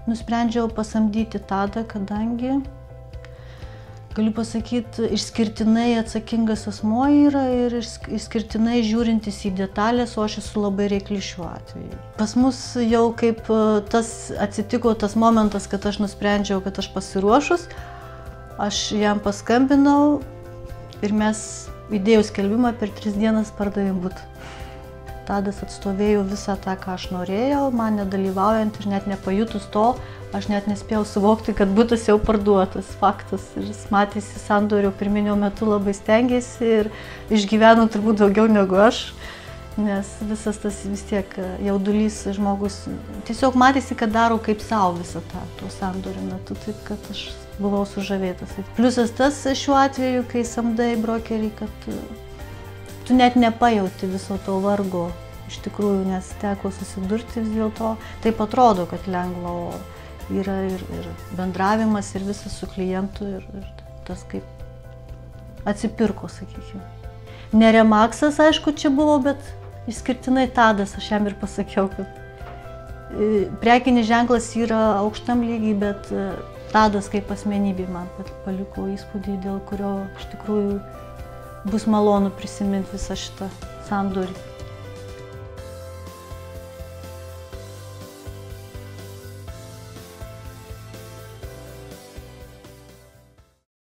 nusprendžiau pasamdyti Tadą, kadangi, galiu pasakyti, išskirtinai atsakingas asmuo yra ir išskirtinai žiūrintis į detalės, o aš esu labai reikli šiuo atveju. Pas mus jau kaip tas atsitiko tas momentas, kad aš nusprendžiau, kad aš pasiruošus, aš jam paskambinau ir mes įdėjau skelbimą, per 3 dienas pardavėm butą. Tadas atstovėjo visą tą, ką aš norėjau, man nedalyvaujant ir net nepajutus to, aš net nespėjau suvokti, kad butas jau parduotas, faktas. Ir jis matėsi sandorio pirminio metu labai stengėsi ir išgyveno turbūt daugiau negu aš, nes visas tas vis tiek jaudulys žmogus, tiesiog matėsi, kad daro kaip savo visą tą tuo sandorio metu, taip kad aš buvau sužavėtas. Pliusas tas šiuo atveju, kai samdai brokerį, kad tu net nepajauti viso to vargo, iš tikrųjų, nes teko susidurti vis dėlto. Taip atrodo, kad lengva, o yra ir bendravimas, ir visas su klientu, ir tas kaip atsipirko, sakykime. Ne Remaxas, aišku, čia buvo, bet išskirtinai Tadas, aš jam ir pasakiau, kad prekinis ženklas yra aukštam lygiai, bet Tadas kaip asmenybė man paliko įspūdį, dėl kurio iš tikrųjų bus malonu prisiminti visą šitą sandorį.